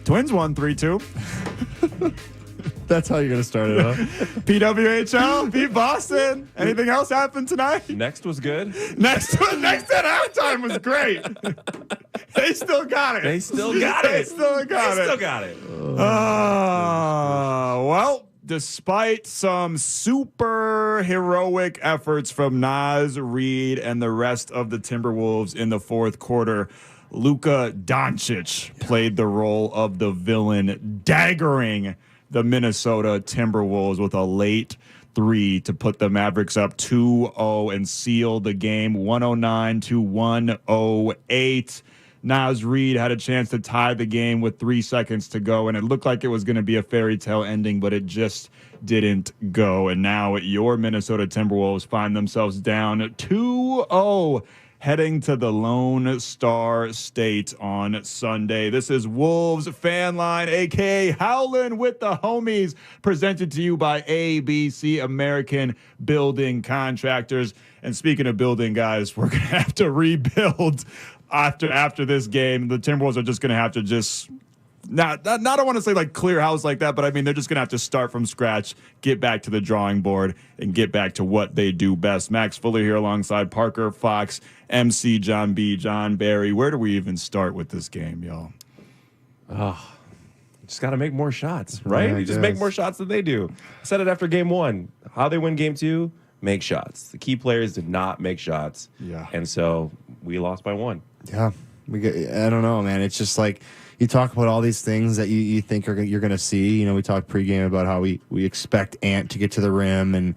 Twins won 3-2. That's how you're going to start it, huh? PWHL beat Boston. Anything else happened tonight? Next was good. Next at halftime was great. They still got it. They still got it. They still got it. Well, despite some super heroic efforts from Naz Reid and the rest of the Timberwolves in the fourth quarter, Luka Doncic played the role of the villain, daggering the Minnesota Timberwolves with a late 3 to put the Mavericks up 2-0 and seal the game 109-108. Naz Reid had a chance to tie the game with 3 seconds to go, and it looked like it was going to be a fairy tale ending, but it just didn't go. And now your Minnesota Timberwolves find themselves down 2-0 heading to the Lone Star State on Sunday. This is Wolves FANLine, a.k.a. Howlin' with the Homies, presented to you by ABC American Building Contractors. And speaking of building, guys, we're going to have to rebuild after this game. The Timberwolves are just going to have to not I don't want to say like clear house like that, but I mean, they're just going to have to start from scratch, get back to the drawing board, and get back to what they do best. Max Fuller here alongside Parker Fox, MC John B, John Barry. Where do we even start with this game, y'all? Just got to make more shots, right? Yeah, You just make more shots than they do. I said it after game 1. How they win game 2? Make shots. The key players did not make shots. Yeah. And so we lost by 1. Yeah. I don't know, man. It's just like you talk about all these things that you think you're going to see. You know, we talked pregame about how we expect Ant to get to the rim and,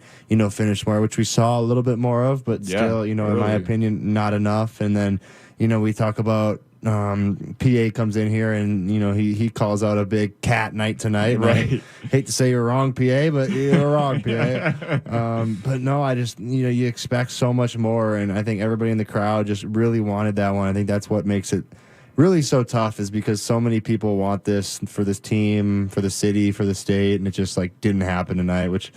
finish more, which we saw a little bit more of, but still, in my opinion, not enough. And then, we talk about PA comes in here and, he calls out a big cat night tonight. Right. Hate to say you're wrong, PA, but you're wrong, PA. But no, I just, you expect so much more. And I think everybody in the crowd just really wanted that one. I think that's what makes it really so tough, is because so many people want this for this team, for the city, for the state, and it just didn't happen tonight, which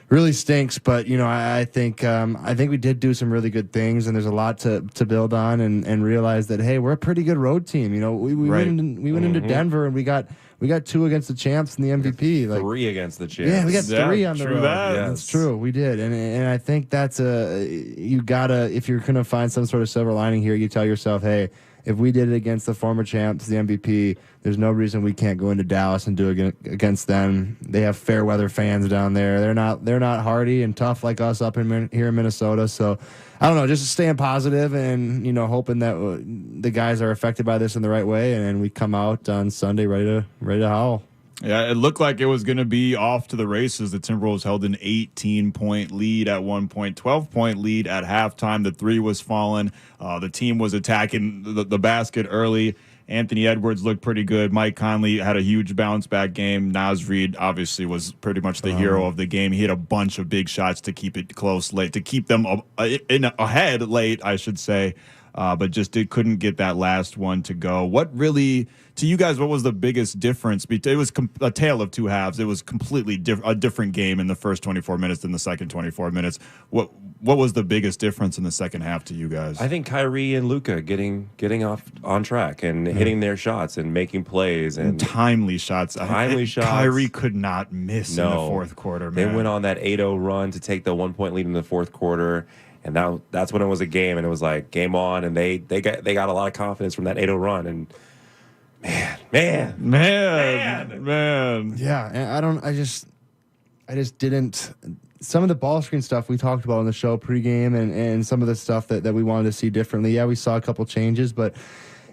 really stinks. But I think we did do some really good things, and there's a lot to build on and realize that, hey, we're a pretty good road team. We went into Denver and we got 2 against the champs and the MVP. 3 against the champs. Yeah, we got 3 on the road. That. Yes. That's true. We did, and I think that's you gotta, if you're gonna find some sort of silver lining here, you tell yourself, hey, if we did it against the former champs, the MVP, there's no reason we can't go into Dallas and do it against them. They have fair weather fans down there. They're not hardy and tough like us up here in Minnesota. So I don't know, just staying positive and hoping that the guys are affected by this in the right way, and we come out on Sunday ready to howl. Yeah, it looked like it was going to be off to the races. The Timberwolves held an 18-point lead at one point, 12-point lead at halftime. The 3 was falling. The team was attacking the basket early. Anthony Edwards looked pretty good. Mike Conley had a huge bounce-back game. Naz Reid obviously was pretty much the hero of the game. He hit a bunch of big shots to keep it close late, to keep them ahead late, I should say. But just couldn't get that last one to go. What really, to you guys, what was the biggest difference? It was a tale of 2 halves. It was completely a different game in the first 24 minutes than the second 24 minutes. What was the biggest difference in the second half to you guys? I think Kyrie and Luka getting off on track and hitting their shots and making plays and timely shots. Shots. Kyrie could not miss in the fourth quarter, man. They went on that 8-0 run to take the 1-point lead in the fourth quarter. And that's when it was a game, and it was like game on, and they got a lot of confidence from that 8-0 run. And man. Yeah, and I just didn't. Some of the ball screen stuff we talked about on the show pregame, and some of the stuff that we wanted to see differently. Yeah, we saw a couple changes, but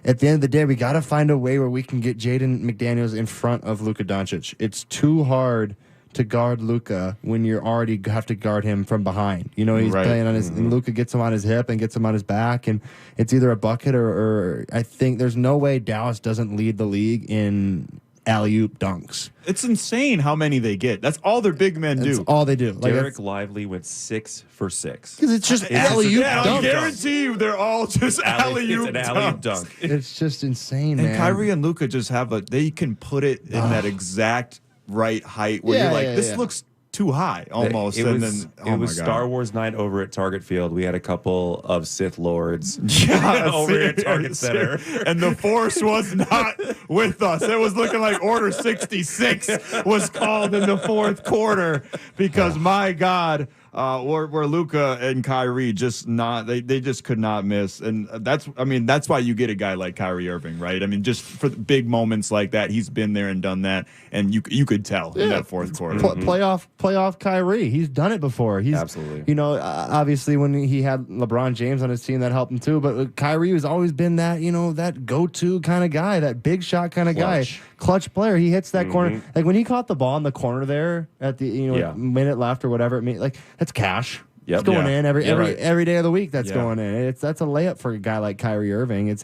at the end of the day, we got to find a way where we can get Jaden McDaniels in front of Luka Doncic. It's too hard to guard Luka when you already have to guard him from behind. He's playing on his, and Luka gets him on his hip and gets him on his back, and it's either a bucket or I think there's no way Dallas doesn't lead the league in alley-oop dunks. It's insane how many they get. That's all their big men do. That's all they do. Derek Lively went 6 for 6. Because it's just alley-oop dunks. I guarantee you they're all just alley-oop It's an alley-oop dunk. It's just insane, man. And Kyrie and Luka just they can put it in that exact right height where you're like, this looks too high almost. It and was, then it was Star Wars night over at Target Field. We had a couple of Sith Lords over at Target Center. And the Force was not with us. It was looking like Order 66 was called in the fourth quarter because, my God, were Luka and Kyrie just not, they just could not miss. And that's why you get a guy like Kyrie Irving, right? I mean, just for the big moments like that, he's been there and done that. And you could tell in that fourth quarter. Playoff Kyrie. He's done it before. He's Absolutely. You know, obviously when he had LeBron James on his team, that helped him too. But Kyrie has always been that, you know, that go-to kind of guy, that big shot kind of guy, clutch player. He hits that corner. Like when he caught the ball in the corner there at the minute left or whatever. Like that's cash. Yep. It's going in every day of the week. That's Yeah. going in. That's a layup for a guy like Kyrie Irving.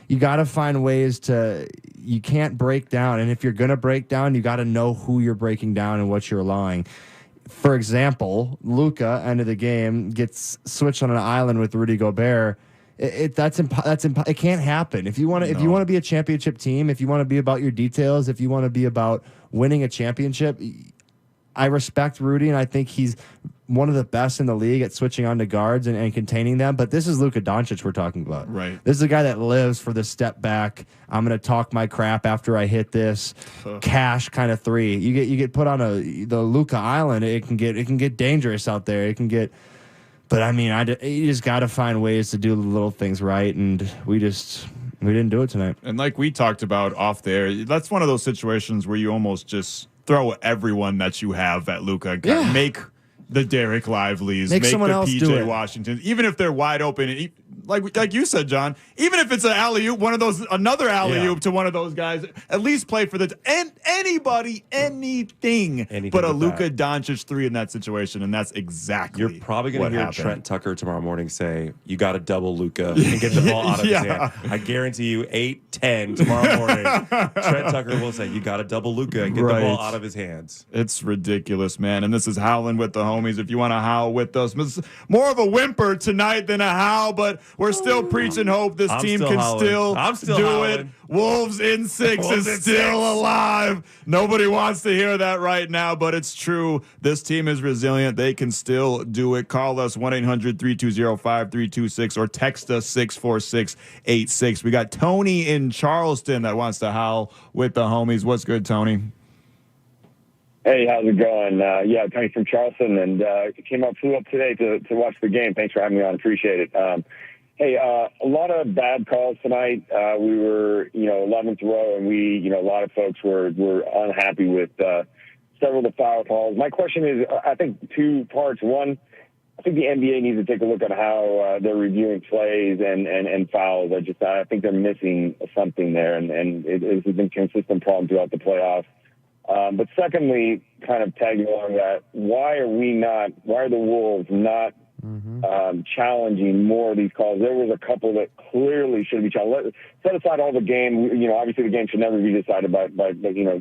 You got to find ways to. You can't break down, and if you're gonna break down, you got to know who you're breaking down and what you're allowing. For example, Luka, end of the game, gets switched on an island with Rudy Gobert. It can't happen. If you want to be a championship team, if you want to be about your details, if you want to be about winning a championship, I respect Rudy, and I think he's one of the best in the league at switching on to guards and containing them. But this is Luka Doncic we're talking about. Right. This is a guy that lives for the step back. I'm going to talk my crap after I hit this cash kind of three. You get put on the Luka Island. It can get dangerous out there. It can get. But I mean, you just got to find ways to do the little things right, and we didn't do it tonight. And like we talked about off there, that's one of those situations where you almost just throw everyone that you have at Luka. Yeah. Make the Derek Lively's, Make make someone the else do PJ it. Washington, even if they're wide open. Like you said, John, even if it's an alley-oop, another alley-oop to one of those guys, at least play for anything but a but Luka Doncic three in that situation, and that's exactly You're probably going to hear happened. Trent Tucker tomorrow morning say, you got to double Luka and get the ball out of his hand. I guarantee you 8-10 tomorrow morning, Trent Tucker will say, you got to double Luka and get the ball out of his hands. It's ridiculous, man. And this is Howling with the Homies. If you want to howl with us, it's more of a whimper tonight than a howl, but we're still preaching hope this team can still do howling. it. Wolves in 6 is still alive. Nobody wants to hear that right now, but it's true. This team is resilient. They can still do it. Call us 1-800-320-5326 or text us 64686. We got Tony in Charleston that wants to howl with the Homies. What's good, Tony? Hey, how's it going? Tony from Charleston, and flew up today to watch the game. Thanks for having me on. Appreciate it. A lot of bad calls tonight. We were, 11th row, and a lot of folks were unhappy with several of the foul calls. My question is, I think two parts. One, I think the NBA needs to take a look at how they're reviewing plays and fouls. I think they're missing something there, and it's been a consistent problem throughout the playoffs. But secondly, kind of tagging along that, why are the Wolves not challenging more of these calls? There was a couple that clearly should be challenged. Set aside all the game. Obviously the game should never be decided by there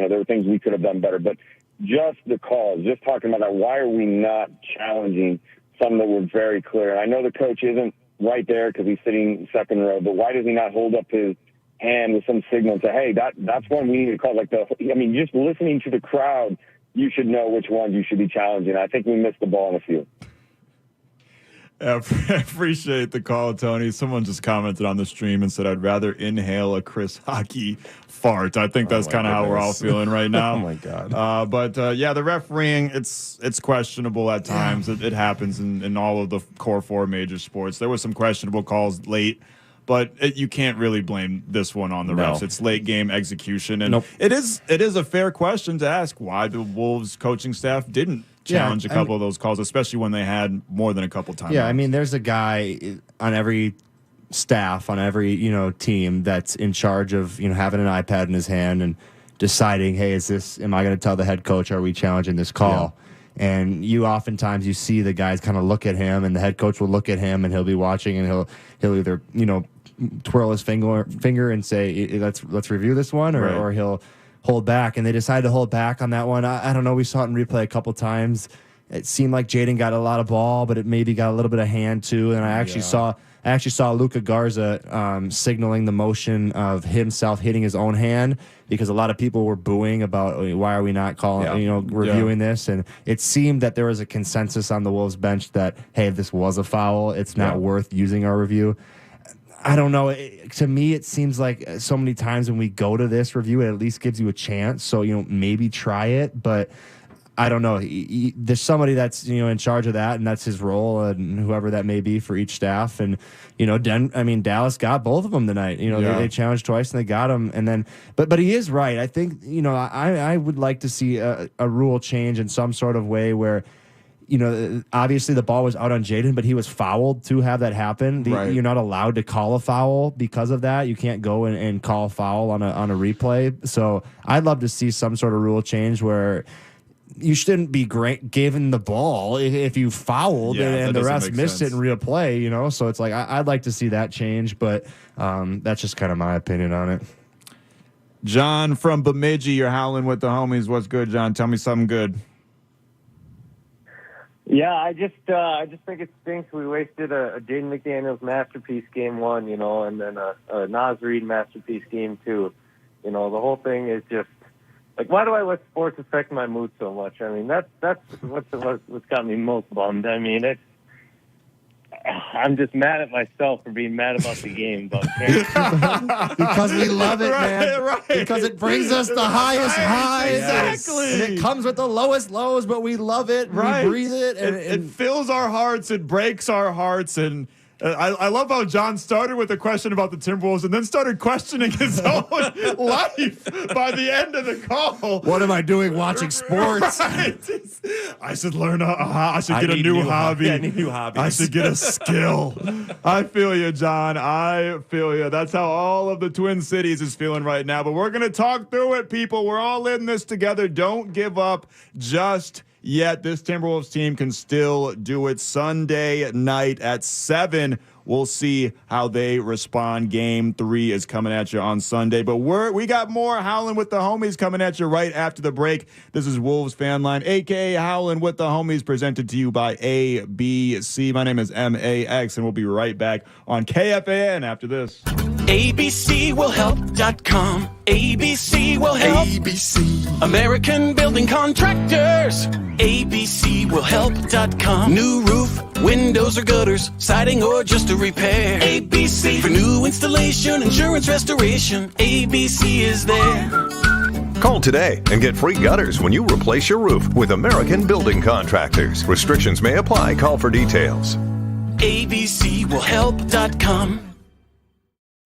were things we could have done better. But just the calls, just talking about that, why are we not challenging some that were very clear? And I know the coach isn't right there because he's sitting second row, but why does he not hold up his hand with some signal to, hey, that's one we need to call? Just listening to the crowd, you should know which ones you should be challenging. I think we missed the ball on the field. I appreciate the call, Tony. Someone just commented on the stream and said, I'd rather inhale a Chris Hockey fart. I think that's kind of how we're all feeling right now. Oh, my God. The refereeing, it's questionable at times. It happens in all of the core four major sports. There were some questionable calls late, but you can't really blame this one on the refs. It's late game execution. And it is a fair question to ask why the Wolves coaching staff didn't challenge a couple of those calls, especially when they had more than a couple times. Yeah, I mean, there's a guy on every staff, on every team that's in charge of having an iPad in his hand and deciding, hey, am I going to tell the head coach, are we challenging this call? Yeah. And oftentimes you see the guys kind of look at him, and the head coach will look at him, and he'll be watching, and he'll either twirl his finger and say, let's review this one, or he'll hold back, and they decided to hold back on that one. I don't know. We saw it in replay a couple times, it seemed like Jaden got a lot of ball, but it maybe got a little bit of hand too. And I actually saw Luka Garza signaling the motion of himself hitting his own hand, because a lot of people were booing about why are we not reviewing this, and it seemed that there was a consensus on the Wolves bench that, hey, if this was a foul, it's not worth using our review. I don't know. To me, it seems like so many times when we go to this review, it at least gives you a chance. So, maybe try it, but I don't know. There's somebody that's in charge of that, and that's his role, and whoever that may be for each staff. And Dallas got both of them tonight. They challenged twice and they got him. And then, but he is right. I think I would like to see a rule change in some sort of way where, obviously the ball was out on Jaden, but he was fouled to have that happen. You're not allowed to call a foul because of that. You can't go and call a foul on a replay. So I'd love to see some sort of rule change where you shouldn't be given the ball if you fouled and the rest missed it in real play, So it's like I'd like to see that change, but that's just kind of my opinion on it. John from Bemidji, you're howling with the homies. What's good, John? Tell me something good. Yeah, I just think it stinks. We wasted a Jaden McDaniels masterpiece game 1, and then a Naz Reid masterpiece game 2. The whole thing is just. Like, why do I let sports affect my mood so much? I mean, that's what's got me most bummed. I mean, I'm just mad at myself for being mad about the game. Because we love it, man. Right. Because it brings us the highest highs. Exactly. And it comes with the lowest lows, but we love it. Right. We breathe it. And it fills our hearts. It breaks our hearts. And I love how John started with a question about the Timberwolves and then started questioning his own life by the end of the call. What am I doing watching sports? Right. I should learn. I should get a new hobby. Yeah, new hobbies. I should get a skill. I feel you, John. I feel you. That's how all of the Twin Cities is feeling right now. But we're going to talk through it, people. We're all in this together. Don't give up just yet. This Timberwolves team can still do it. Sunday night at 7. We'll see how they respond. Game 3 is coming at you on Sunday. But we got more Howlin' with the Homies coming at you right after the break. This is Wolves FANLine, a.k.a. Howlin' with the Homies, presented to you by ABC. My name is MAX, and we'll be right back on KFAN after this. ABCwillhelp.com. ABC will help. ABC. American Building Contractors. ABCwillhelp.com. New roof, windows or gutters, siding or just a repair. ABC for new installation, insurance restoration. ABC is there. Call today and get free gutters when you replace your roof with American Building Contractors. Restrictions may apply. Call for details. ABCwillhelp.com.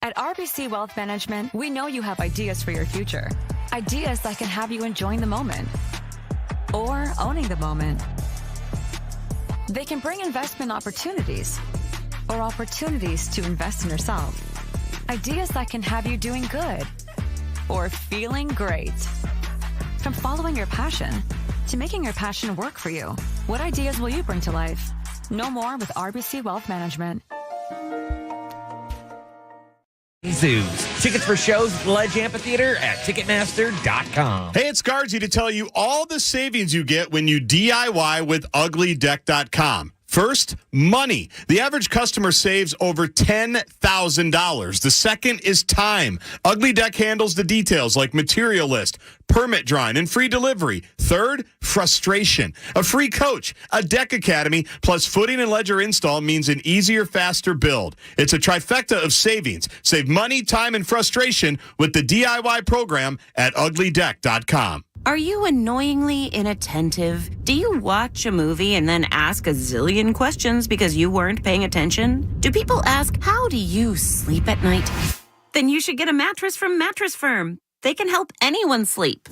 At RBC Wealth Management, we know you have ideas for your future. Ideas that can have you enjoying the moment or owning the moment. They can bring investment opportunities or opportunities to invest in yourself. Ideas that can have you doing good or feeling great. From following your passion to making your passion work for you. What ideas will you bring to life? Know more with RBC Wealth Management. Zoos. Tickets for shows at the Ledge Amphitheater at Ticketmaster.com. Hey, it's Guardsy to tell you all the savings you get when you DIY with UglyDeck.com. First, money. The average customer saves over $10,000. The second is time. Ugly Deck handles the details like material list, permit drawing, and free delivery. Third, frustration. A free coach, a deck academy, plus footing and ledger install means an easier, faster build. It's a trifecta of savings. Save money, time, and frustration with the DIY program at UglyDeck.com. Are you annoyingly inattentive? Do you watch a movie and then ask a zillion questions because you weren't paying attention? Do people ask, how do you sleep at night? Then you should get a mattress from Mattress Firm. They can help anyone sleep.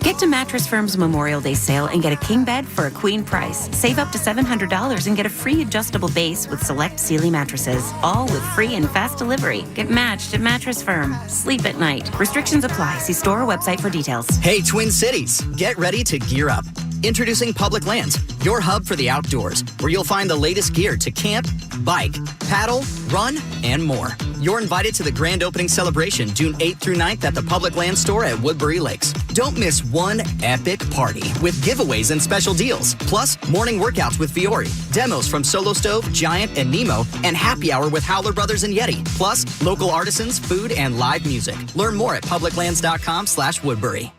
Get to Mattress Firm's Memorial Day sale and get a king bed for a queen price. Save up to $700 and get a free adjustable base with select Sealy mattresses, all with free and fast delivery. Get matched at Mattress Firm. Sleep at night. Restrictions apply. See store or website for details. Hey, Twin Cities, get ready to gear up. Introducing Public Lands, your hub for the outdoors, where you'll find the latest gear to camp, bike, paddle, run, and more. You're invited to the grand opening celebration June 8th through 9th at the Public Land Store at Woodbury Lakes. Don't miss one epic party with giveaways and special deals. Plus, morning workouts with Fiore, demos from Solo Stove, Giant, and Nemo, and happy hour with Howler Brothers and Yeti. Plus, local artisans, food, and live music. Learn more at publiclands.com/Woodbury.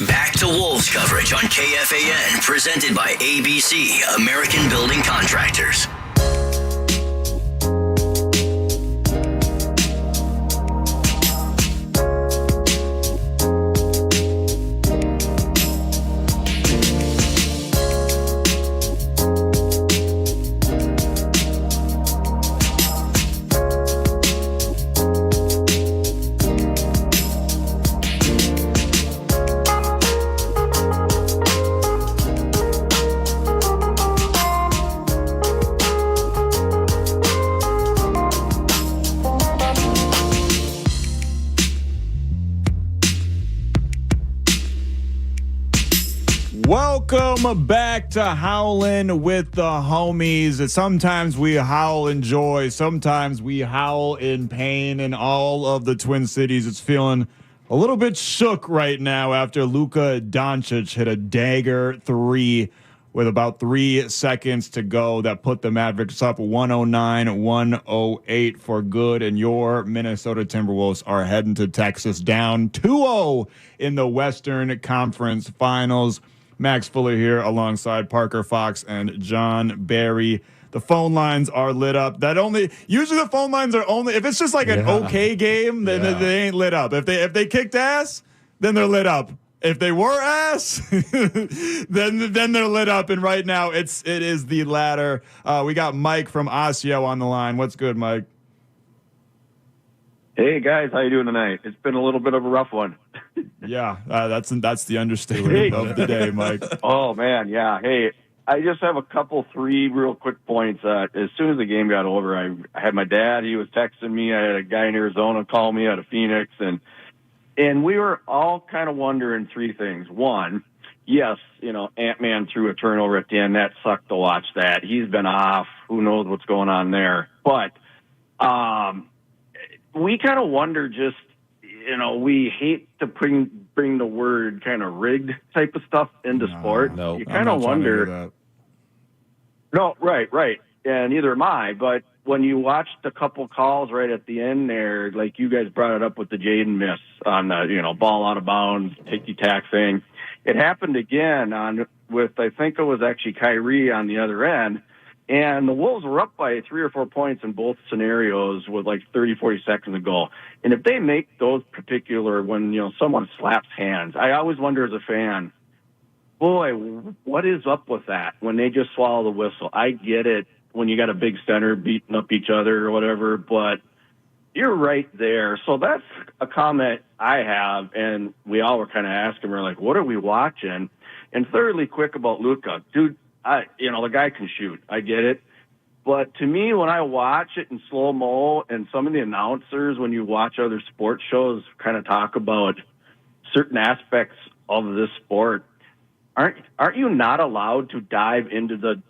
Back to Wolves coverage on KFAN, presented by ABC, American Building Contractors. Welcome back to Howlin' with the Homies. Sometimes we howl in joy, sometimes we howl in pain, and all of the Twin Cities. It's feeling a little bit shook right now after Luka Doncic hit a dagger 3 with about 3 seconds to go. That put the Mavericks up 109-108 for good, and your Minnesota Timberwolves are heading to Texas down 2-0 in the Western Conference Finals. Max Fuller here alongside Parker Fox and John Barry. The phone lines are lit up. Usually the phone lines are only if it's just like an okay game, then they ain't lit up. If they kicked ass, then they're lit up. If they were ass, then they're lit up. And right now it is the latter. We got Mike from Osseo on the line. What's good, Mike? Hey guys, how you doing tonight? It's been a little bit of a rough one. Yeah, that's the understatement of the day, Mike. Oh man, yeah. Hey, I just have three real quick points. As soon as the game got over, I had my dad. He was texting me. I had a guy in Arizona call me out of Phoenix, and we were all kind of wondering three things. One, yes, Ant-Man threw a turnover at the end. That sucked to watch that. He's been off. Who knows what's going on there? But we kind of wonder just, we hate to bring the word kind of rigged type of stuff into sport. No, you kind of wonder. No, right. And neither am I. But when you watched a couple calls right at the end there, like you guys brought it up with the Jaden miss on the, ball out of bounds, ticky-tack thing. It happened again with, I think it was actually Kyrie on the other end. And the Wolves were up by 3 or 4 points in both scenarios with like 30, 40 seconds to go. And if they make those particular, when, someone slaps hands, I always wonder as a fan, boy, what is up with that when they just swallow the whistle? I get it when you got a big center beating up each other or whatever, but you're right there. So that's a comment I have. And we all were kind of asking, we're like, what are we watching? And thirdly, quick about Luka, dude. The guy can shoot. I get it. But to me, when I watch it in slow-mo and some of the announcers, when you watch other sports shows kind of talk about certain aspects of this sport, aren't you not allowed to dive into the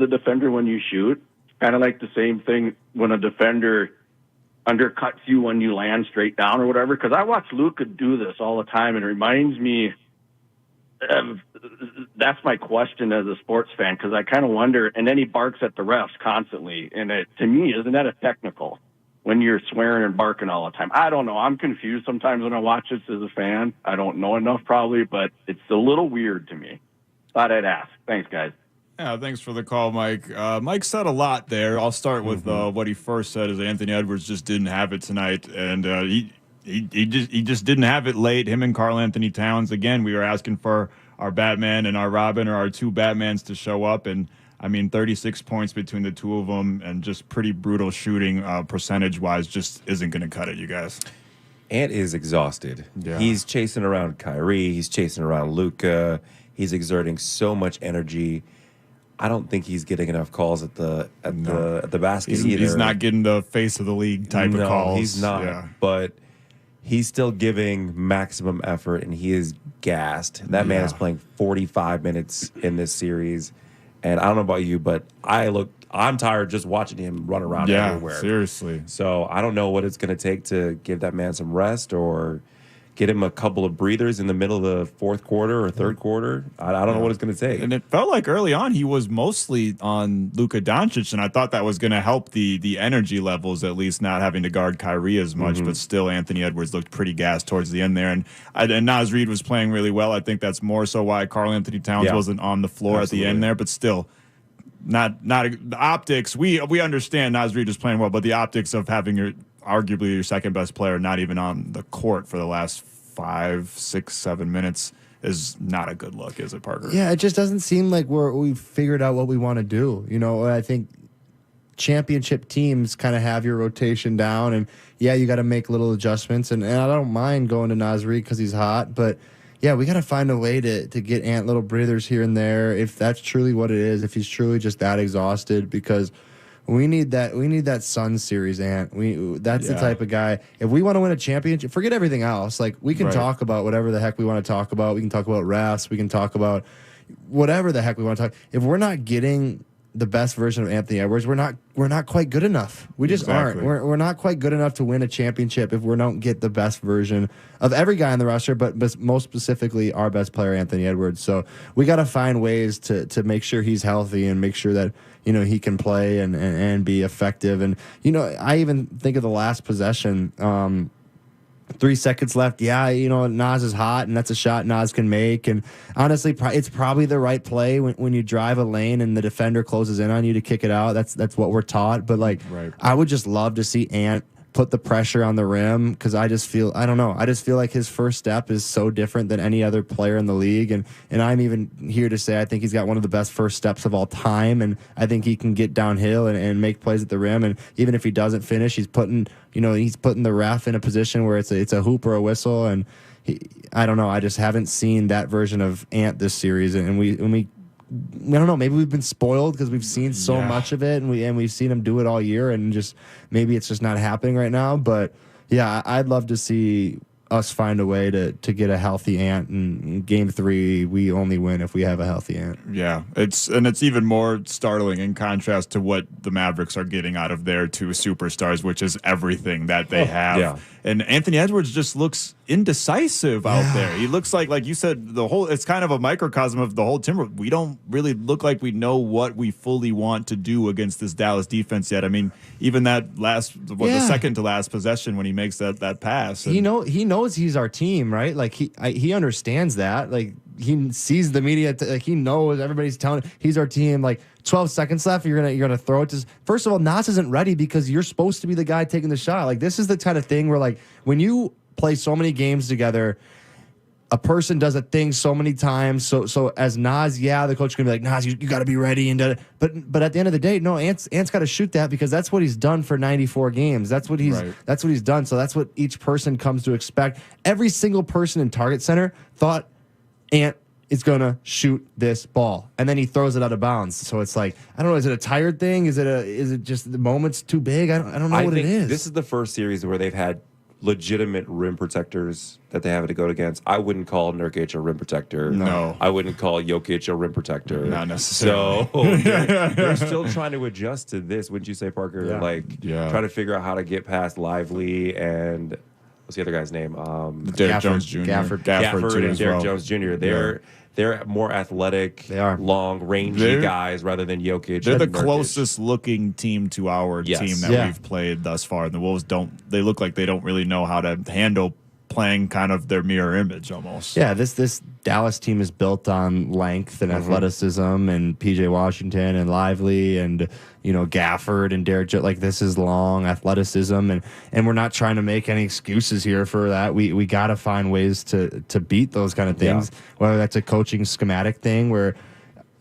defender when you shoot? Kind of like the same thing when a defender undercuts you when you land straight down or whatever. Because I watch Luka do this all the time, and it reminds me that's my question as a sports fan, because I kind of wonder, and then he barks at the refs constantly, and to me, isn't that a technical when you're swearing and barking all the time? I don't know. I'm confused sometimes when I watch this as a fan. I don't know enough probably, but it's a little weird to me. Thought I'd ask. Thanks, guys. Yeah, thanks for the call, Mike. Mike said a lot there. I'll start with what he first said is Anthony Edwards just didn't have it tonight, and he just didn't have it late. Him and Karl Anthony Towns, again, we were asking for our Batman and our Robin, or our two Batmans, to show up, and 36 points between the two of them, and just pretty brutal shooting percentage-wise just isn't going to cut it, you guys. Ant is exhausted. Yeah. He's chasing around Kyrie. He's chasing around Luka. He's exerting so much energy. I don't think he's getting enough calls at the basket either. He's not getting the face of the league type of calls. No, he's not. Yeah. But he's still giving maximum effort, and he is gassed. That man is playing 45 minutes in this series. And I don't know about you, but I looked I'm tired just watching him run around everywhere. Seriously. So I don't know what it's going to take to give that man some rest or get him a couple of breathers in the middle of the fourth quarter or third quarter. I don't know what it's going to take. And it felt like early on he was mostly on Luka Doncic, and I thought that was going to help the energy levels, at least not having to guard Kyrie as much. But still, Anthony Edwards looked pretty gassed towards the end there. And Naz Reid was playing really well. I think that's more so why Karl Anthony Towns wasn't on the floor at the end there. But still, not the optics. We understand Naz Reid was playing well, but the optics of having arguably your second best player not even on the court for the last 5, 6, 7 minutes is not a good look, is it, Parker? Yeah, it just doesn't seem like we've figured out what we want to do. You know, I think championship teams kind of have your rotation down, and yeah, you got to make little adjustments. And I don't mind going to Naz Reid because he's hot, but yeah, we got to find a way to get Ant little breathers here and there if that's truly what it is, if he's truly just that exhausted, because we need that Suns series, Ant. That's the type of guy. If we want to win a championship, forget everything else. Like, we can talk about whatever the heck we want to talk about. We can talk about refs. We can talk about whatever the heck we want to talk. If we're not getting the best version of Anthony Edwards, we're not quite good enough. We just aren't. We're not quite good enough to win a championship if we don't get the best version of every guy on the roster, but most specifically our best player, Anthony Edwards. So we got to find ways to make sure he's healthy and make sure that he can play and be effective. And I even think of the last possession. 3 seconds left. Yeah, Naz is hot, and that's a shot Naz can make. And honestly, it's probably the right play when you drive a lane and the defender closes in on you to kick it out. That's what we're taught. But I would just love to see Ant put the pressure on the rim, because I just feel like his first step is so different than any other player in the league. And I'm even here to say I think he's got one of the best first steps of all time, and I think he can get downhill and make plays at the rim. And even if he doesn't finish, he's putting the ref in a position where it's a hoop or a whistle. And I don't know. I just haven't seen that version of Ant this series, and we I don't know. Maybe we've been spoiled because we've seen so much of it, and we've seen him do it all year, and just maybe it's just not happening right now. But yeah, I'd love to see us find a way to get a healthy Ant. In Game 3, we only win if we have a healthy Ant. Yeah, it's even more startling in contrast to what the Mavericks are getting out of their two superstars, which is everything that they have. Yeah. And Anthony Edwards just looks indecisive out there. He looks like you said, it's kind of a microcosm of the whole Timberwolves. We don't really look like we know what we fully want to do against this Dallas defense yet. I mean, even that the second to last possession when he makes that pass. He knows he's our team, right? Like he understands that. Like, he sees the media. He knows everybody's telling him he's our team. Like, 12 seconds left. You're gonna throw it to. First of all, Naz isn't ready because you're supposed to be the guy taking the shot. Like, this is the kind of thing where, like, when you play so many games together, a person does a thing so many times. So as Naz, the coach is gonna be like, Naz, you got to be ready. And but at the end of the day, no, Ant's got to shoot that, because that's what he's done for 94 games. That's what he's done. So that's what each person comes to expect. Every single person in Target Center thought Ant is going to shoot this ball, and then he throws it out of bounds. So it's like, I don't know, is it a tired thing? Is it just the moment's too big? I don't know what it is. This is the first series where they've had legitimate rim protectors that they have to go against. I wouldn't call Nurkic a rim protector. No. I wouldn't call Jokic a rim protector. Not necessarily. So they're still trying to adjust to this, wouldn't you say, Parker? Trying to figure out how to get past Lively and what's the other guy's name? Derek Jones Jr. Gafford and Derek Jones Jr. They're more athletic, long, rangy guys rather than Jokic. They're the closest looking team to our team that we've played thus far. And the Wolves they look like they don't really know how to handle playing kind of their mirror image almost. Yeah, this Dallas team is built on length and athleticism, and PJ Washington and Lively and Gafford and Derek. Like, this is long athleticism, and we're not trying to make any excuses here for that. We got to find ways to beat those kind of things. Whether that's a coaching schematic thing where,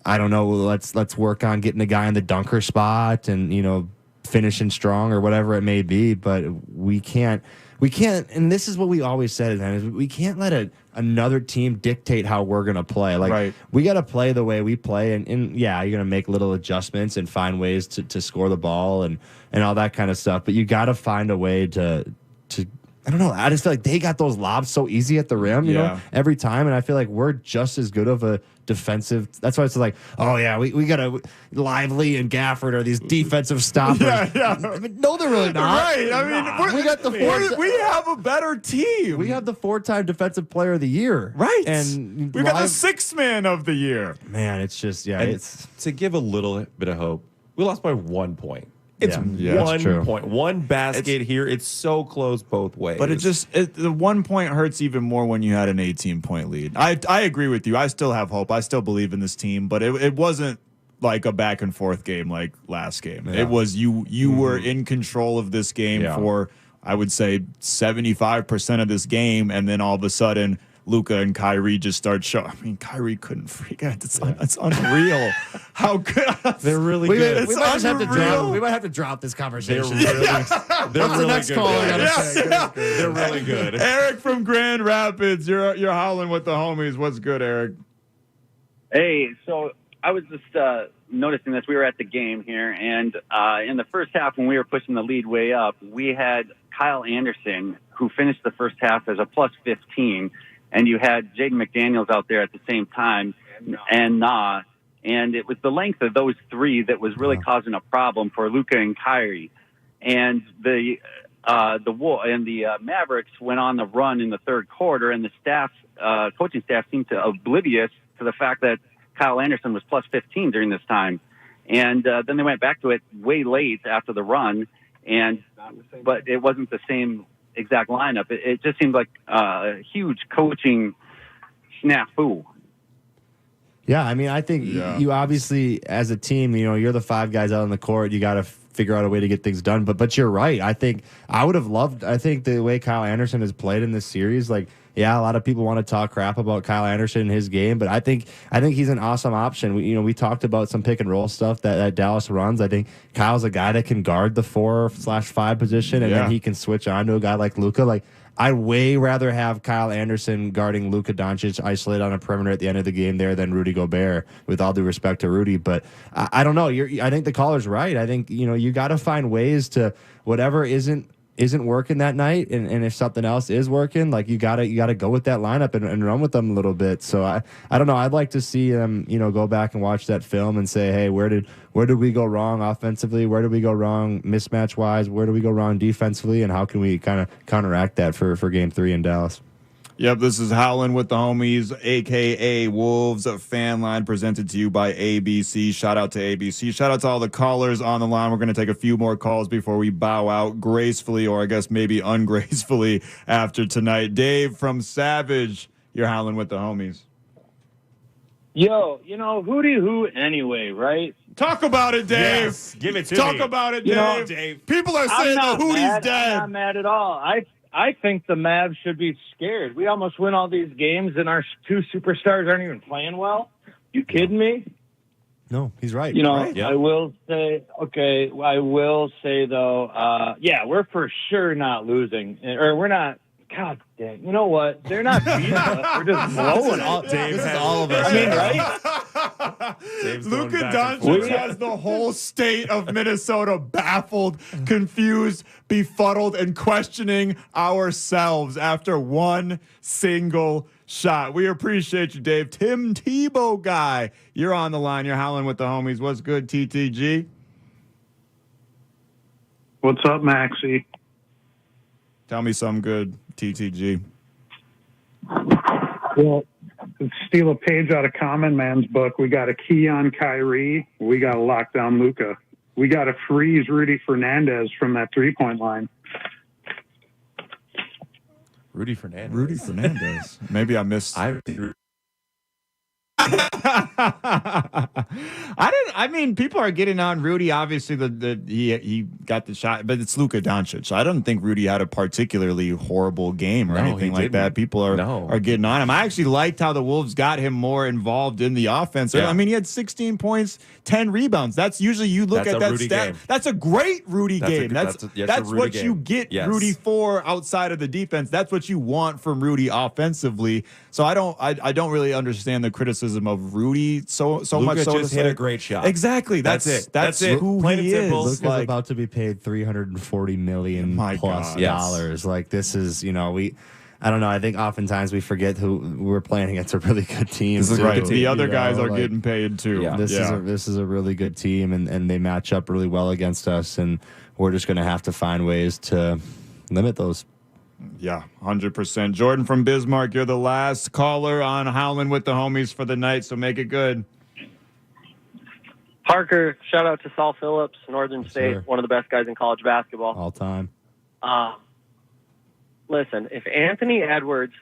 I don't know, let's work on getting a guy in the dunker spot and finishing strong or whatever it may be, but we can't, and this is what we always said, is we can't let another team dictate how we're going to play. Like, we got to play the way we play, and you're going to make little adjustments and find ways to score the ball and all that kind of stuff, but you got to find a way to I don't know. I just feel like they got those lobs so easy at the rim, you know, every time. And I feel like we're just as good of a defensive. That's why it's like, oh, yeah, we got to Lively and Gafford are these defensive stoppers. No, they're really not. Right. I mean, we got the we have a better team. We have the 4-time defensive player of the year. Right. And we got the 6th man of the year. Man, it's just, it's to give a little bit of hope. We lost by 1 point. It's 1 point, one basket here. It's so close both ways. But the 1 point hurts even more when you had an 18-point lead. I agree with you. I still have hope. I still believe in this team, but it wasn't like a back and forth game like last game. It was you were in control of this game for, I would say, 75% of this game, and then all of a sudden Luka and Kyrie just start showing. I mean, Kyrie couldn't freak out. It's unreal. How good they're really good. We might have to drop this conversation. They're really the next good. call I gotta say. They're really good. Eric from Grand Rapids, you're howling with the homies. What's good, Eric? Hey, so I was just noticing this. We were at the game here, and in the first half, when we were pushing the lead way up, we had Kyle Anderson, who finished the first half as a plus 15. And you had Jaden McDaniels out there at the same time, and it was the length of those three that was really causing a problem for Luka and Kyrie. And the Mavericks went on the run in the third quarter, and the coaching staff seemed to oblivious to the fact that Kyle Anderson was plus 15 during this time. And then they went back to it way late after the run, but it wasn't the same exact lineup. It just seemed like a huge coaching snafu. Yeah, I mean, I think you obviously, as a team, you know, you're the 5 guys out on the court. You got to figure out a way to get things done. But you're right. I think I would have loved. I think the way Kyle Anderson has played in this series, like, yeah, a lot of people want to talk crap about Kyle Anderson and his game, but I think he's an awesome option. We talked about some pick and roll stuff that Dallas runs. I think Kyle's a guy that can guard the 4/5 position, and then he can switch on to a guy like Luka. Like, I'd way rather have Kyle Anderson guarding Luka Doncic isolated on a perimeter at the end of the game there than Rudy Gobert, with all due respect to Rudy. But I don't know. I think the caller's right. I think, you got to find ways to whatever isn't working that night, and if something else is working, like you gotta go with that lineup and run with them a little bit. So I don't know. I'd like to see them, go back and watch that film and say, hey, where did we go wrong offensively? Where did we go wrong mismatch wise? Where did we go wrong defensively? And how can we kind of counteract that for Game 3 in Dallas? Yep, this is Howlin' with the Homies, a.k.a. Wolves FANLine, presented to you by ABC. Shout out to ABC. Shout out to all the callers on the line. We're going to take a few more calls before we bow out gracefully, or I guess maybe ungracefully, after tonight. Dave from Savage, you're Howlin' with the Homies. Yo, who anyway, right? Talk about it, Dave. Yes, give it to Talk me. about it, Dave. Dave. People are saying the Hootie's dead. I'm not mad at all. I think the Mavs should be scared. We almost win all these games, and our 2 superstars aren't even playing well. You kidding me? No, he's right. Right? I will say, though, we're for sure not losing. Or we're not. God dang. You know what? They're not beating us. We're just blowing all. Dave has all of us. I mean, right? Luka Doncic has the whole state of Minnesota baffled, confused, befuddled, and questioning ourselves after one single shot. We appreciate you, Dave. Tim Tebow guy, you're on the line. You're howling with the homies. What's good, TTG? What's up, Maxie? Tell me something good, TTG. Well, to steal a page out of Common Man's book, we got to key on Kyrie. We got to lock down Luka. We got to freeze Rudy Fernandez from that three-point line. Rudy Fernandez. Maybe I missed. I mean, people are getting on Rudy. Obviously, he got the shot, but it's Luka Doncic. I don't think Rudy had a particularly horrible game or anything like that. People are getting on him. I actually liked how the Wolves got him more involved in the offense. Yeah. I mean, he had 16 points, 10 rebounds. That's usually you look at that stat. Game. That's a great Rudy game. That's what game. You get Rudy for outside of the defense. That's what you want from Rudy offensively. So I don't really understand the criticism of Rudy so Luka much. So just hit a great shot. Exactly. That's it. That's it. Who Plain he and simple. is. Luka's about to be paid $340 million plus dollars. Like this is, I don't know. I think oftentimes we forget who we're playing against a really good team. Right. The other guys are getting paid too. Yeah. This is a really good team, and they match up really well against us, and we're just going to have to find ways to limit those. Yeah, 100%. Jordan from Bismarck, you're the last caller on Howlin' with the Homies for the night, so make it good. Parker, shout out to Saul Phillips, Northern State, one of the best guys in college basketball. All time. Listen, if Anthony Edwards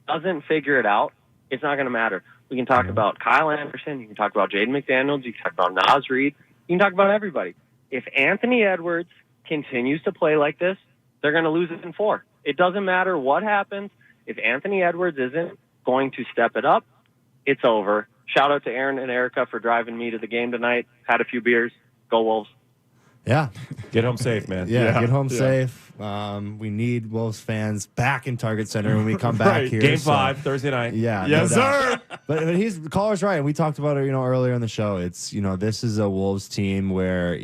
doesn't figure it out, it's not going to matter. We can talk about Kyle Anderson. You can talk about Jaden McDaniels. You can talk about Naz Reid. You can talk about everybody. If Anthony Edwards continues to play like this, they're going to lose it in 4. It doesn't matter what happens. If Anthony Edwards isn't going to step it up, it's over. Shout out to Aaron and Erica for driving me to the game tonight. Had a few beers. Go Wolves. Yeah. Get home safe, man. Yeah, get home safe. We need Wolves fans back in Target Center when we come back here. Game 5, Thursday night. Yeah. Yes, sir. But the caller's right. And we talked about it, earlier in the show. It's, this is a Wolves team where,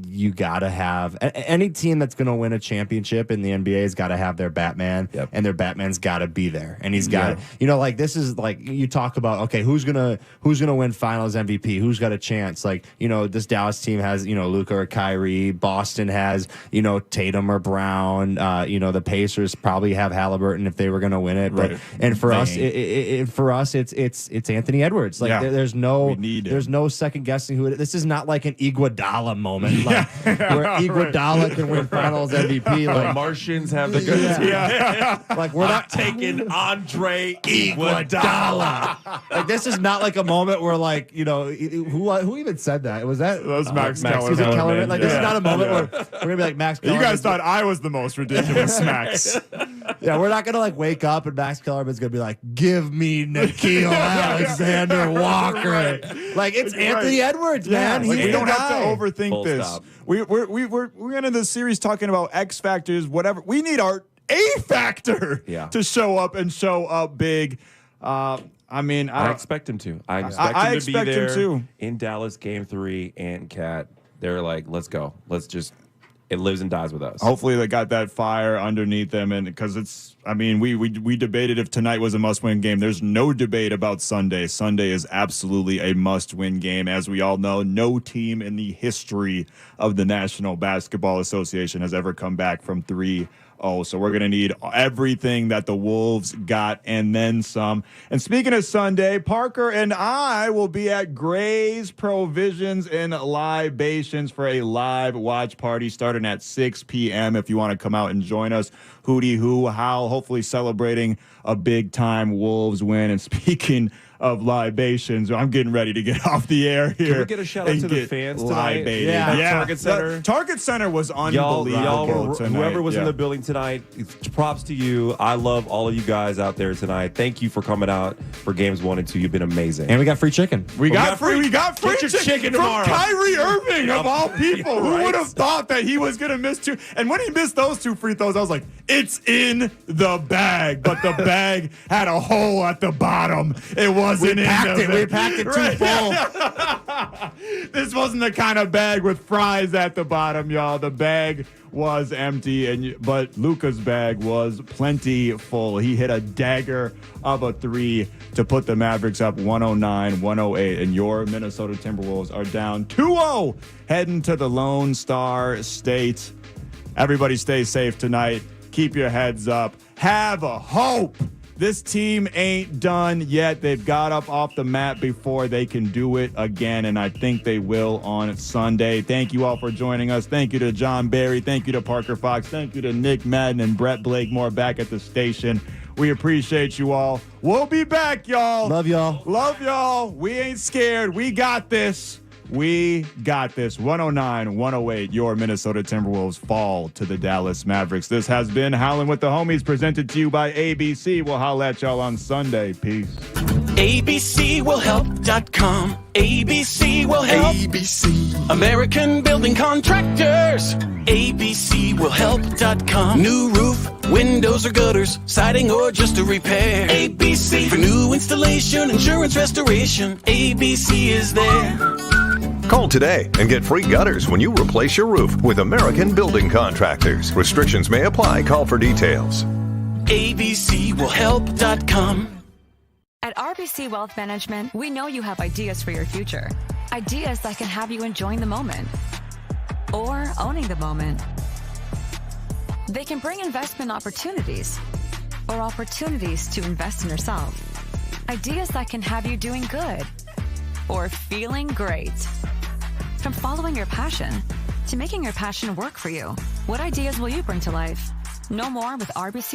you got to have any team that's going to win a championship in the NBA has got to have their Batman, and their Batman's got to be there. And he's got, this is like you talk about, okay, who's going to win finals MVP? Who's got a chance? Like, this Dallas team has, Luka or Kyrie. Boston has, Tatum or Brown. The Pacers probably have Halliburton if they were going to win it. But, and for us, it's Anthony Edwards. Like there's no second guessing who it is. This is not like an Iguodala moment. Like, where Iguodala can win Finals MVP. Like Martians have the good team. Like we're not taking Andre Iguodala. Like this is not like a moment where who even said that? Was that Max Kellerman? Like this is not a moment where we're gonna be like Max Kellerman. You guys thought I was the most ridiculous Max. Yeah, we're not gonna wake up and Max Kellerman's gonna be like, give me Nikhil Alexander Walker. Like it's Anthony Edwards, man. We don't have to overthink this. We're into this series talking about X factors, whatever. We need our A factor to show up big. I expect him to. I expect him to be there in Dallas Game 3 and Cat. They're like, let's go. It lives and dies with us. Hopefully they got that fire underneath them, and because we debated if tonight was a must-win game. There's no debate about Sunday. Sunday is absolutely a must-win game. As we all know, no team in the history of the National Basketball Association has ever come back from 3-0. So we're going to need everything that the Wolves got and then some. And speaking of Sunday, Parker and I will be at Gray's Provisions and Libations for a live watch party starting at 6 p.m. If you want to come out and join us, hootie hoo howl, hopefully celebrating a big-time Wolves win. And speaking of libations, I'm getting ready to get off the air here. Can we get a shout out to the fans tonight? Yeah. Target Center. Target Center was unbelievable tonight. Whoever was in the building tonight, props to you. I love all of you guys out there tonight. Thank you for coming out for games 1 and 2. You've been amazing. And we got free chicken. We got free chicken from tomorrow. Kyrie Irving, of all people. Who would have thought that he was going to miss 2? And when he missed those 2 free throws, I was like, it's in the bag. But the bag had a hole at the bottom. It wasn't in the We packed it too full. This wasn't the kind of bag with fries at the bottom, y'all. The bag was empty, but Luka's bag was plenty full. He hit a dagger of a 3 to put the Mavericks up 109-108, and your Minnesota Timberwolves are down 2-0 heading to the Lone Star State. Everybody stay safe tonight. Keep your heads up. Have a hope. This team ain't done yet. They've got up off the mat before. They can do it again, and I think they will on Sunday. Thank you all for joining us. Thank you to John Barry. Thank you to Parker Fox. Thank you to Nick Madden and Brett Blakemore back at the station. We appreciate you all. We'll be back, y'all. Love y'all. Love y'all. We ain't scared. We got this. We got this. 109-108, your Minnesota Timberwolves fall to the Dallas Mavericks. This has been Howlin' with the Homies, presented to you by ABC. We'll holla at y'all on Sunday. Peace. ABCwillhelp.com. ABC will help. ABC. American Building Contractors. ABCwillhelp.com. New roof, windows or gutters, siding or just a repair. ABC. For new installation, insurance restoration, ABC is there. Call today and get free gutters when you replace your roof with American Building Contractors. Restrictions may apply. Call for details. abcwillhelp.com. At RBC Wealth Management, we know you have ideas for your future. Ideas that can have you enjoying the moment or owning the moment. They can bring investment opportunities or opportunities to invest in yourself. Ideas that can have you doing good or feeling great. From following your passion to making your passion work for you. What ideas will you bring to life? Know more with RBC.